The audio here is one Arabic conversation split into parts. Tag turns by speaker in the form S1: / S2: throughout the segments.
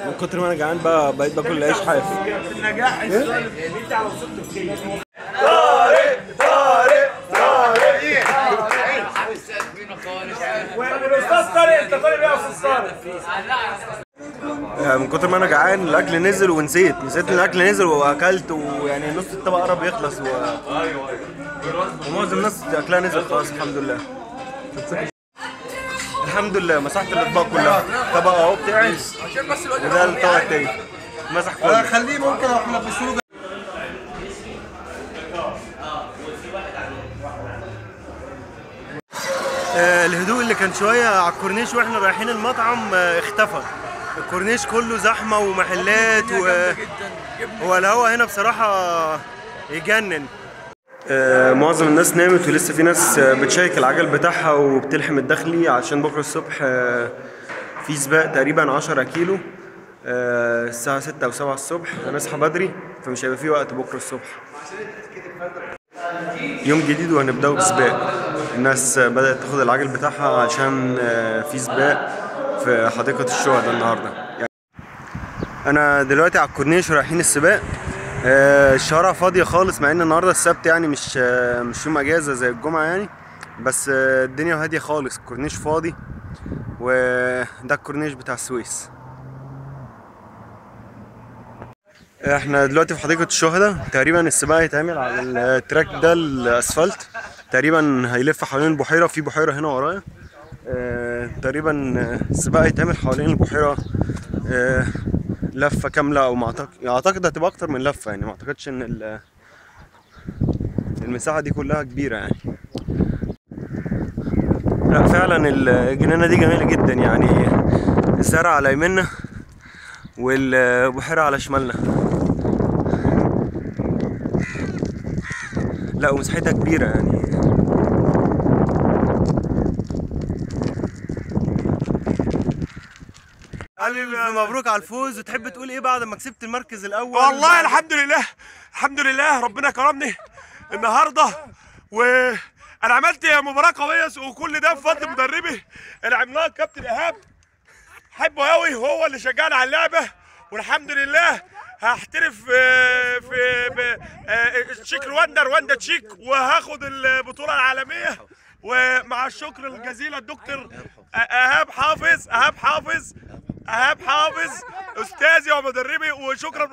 S1: من كتر ما انا جعان بقى بقيت باكل العيش حاف.
S2: النجاح انت على وصلت بخير. والاستاذ طارق انت طالب ايه يا استاذ طارق؟
S1: من كتر ما انا جعان الاكل نزل ونسيت ان الاكل نزل واكلت، ويعني نص الطبق قرب يخلص ومعظم الناس اكلها نزل خلاص. الحمد لله الحمد لله مسحت الاطباق كلها. طبق اهو بتاعي وده الطبق التاني مسح كله.
S2: خليه ممكن احنا بسهوله.
S1: الهدوء اللي كان شويه على الكورنيش واحنا رايحين المطعم اختفى. الكورنيش كله زحمه ومحلات هو الهوا هنا بصراحه يجنن. معظم الناس نامت ولسه في ناس بتشيك العجل بتاعها وبتلحم الداخلي عشان بكره الصبح في سباق تقريبا 10 كيلو الساعه 6 او 7 الصبح. هنصحى بدري فمش هيبقى في وقت بكره الصبح. يوم جديد وهنبداوا بسباق. الناس بدأت تاخد العجل بتاعها عشان في سباق في حديقة الشهداء النهارده. أنا دلوقتي على الكورنيش ورايحين السباق. الشوارع فاضية خالص مع إن النهارده السبت يعني مش يوم أجازة زي الجمعة يعني، بس الدنيا هادية خالص. الكورنيش فاضي وده الكورنيش بتاع السويس. احنا دلوقتي في حديقة الشهداء. تقريبا السباق هيتعمل على التراك ده الاسفلت، تقريبا هيلف حوالين البحيرة. في بحيرة هنا ورايا. تقريبا السباق هيتعمل حوالين البحيرة لفة كاملة، او ما اعتقد هتبقى اكتر من لفة يعني. ما اعتقدش ان المساحة دي كلها كبيرة يعني. لا فعلا الجنينة دي جميلة جدا يعني. الزرع على يمنا والبحيرة على شمالنا. لا ومساحتها كبيرة يعني. حبيبي مبروك على الفوز. وتحب تقول ايه بعد ما كسبت المركز الاول؟
S2: والله الحمد لله الحمد لله ربنا كرمني النهارده، وانا عملت مباراة قوية وكل ده بفضل مدربي العملاق كابتن ايهاب. بحبه قوي، هو اللي شجعنا على اللعبة. والحمد لله هحترف في تشيك رواندا تشيك، وهاخد البطولة العالمية. ومع الشكر الجزيل الدكتور ايهاب حافظ استاذي ومدربي، وشكرا.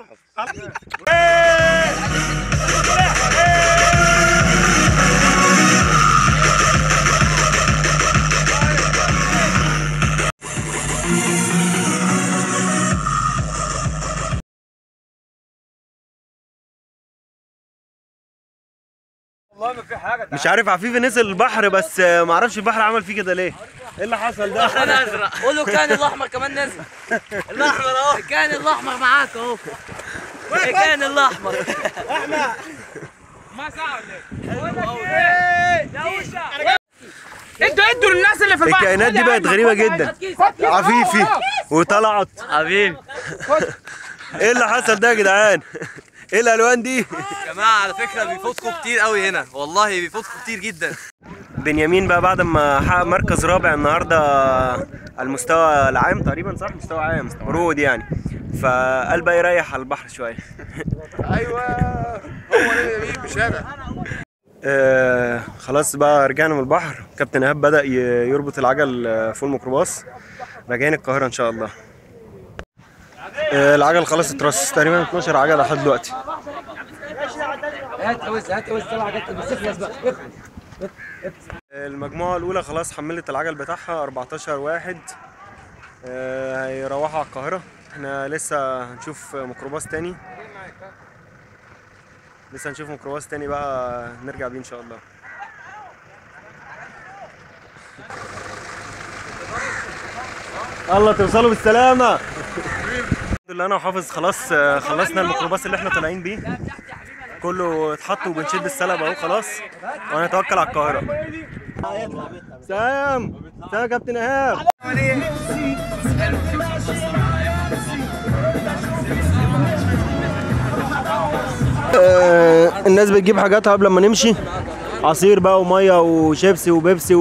S1: مش عارف عفيفي نزل البحر، بس ما اعرفش البحر عمل فيه كده ليه. ايه اللي حصل ده؟
S3: البحر الازرق. قول له كان الاحمر كمان نزل. الاحمر اهو. كان الاحمر معاك اهو. كان الاحمر. احمد ما صعب.
S2: ادوا للناس اللي في البحر.
S1: الكائنات دي بقت غريبة جدا. عفيفي وطلعت.
S3: حبيبي
S1: ايه اللي حصل ده يا جدعان؟ ايه الالوان دي؟
S3: يا جماعه على فكره بيفوتكم كتير قوي هنا، والله بيفوتكم كتير جدا.
S1: بنيامين بقى بعد ما حقق مركز رابع النهارده على المستوى العام تقريبا، صح؟ مستوى عام رود يعني. فقال بقى يريح على البحر شويه.
S2: ايوه هو ايه مش انا.
S1: خلاص بقى رجعنا من البحر. كابتن ايهاب بدأ يربط العجل فوق الميكروباص. راجعين القاهره ان شاء الله. العجل خلاص اترص، تقريبا 12 عجله لحد دلوقتي. المجموعه الاولى خلاص حملت العجل بتاعها 14 واحد. هيروحوا على القاهره. احنا لسه هنشوف ميكروباص تاني. بقى نرجع بيه ان شاء الله. الله توصلوا بالسلامه. الحمد لله انا وحافظ خلاص خلصنا الميكروباص اللي احنا طالعين بيه. كله اتحط وبنشد السلب اهو خلاص، وهنتوكل على القاهره. سلام يا كابتن ايهاب. الناس بتجيب حاجاتها قبل ما نمشي، عصير بقى وميه وشيبسي وبيبسي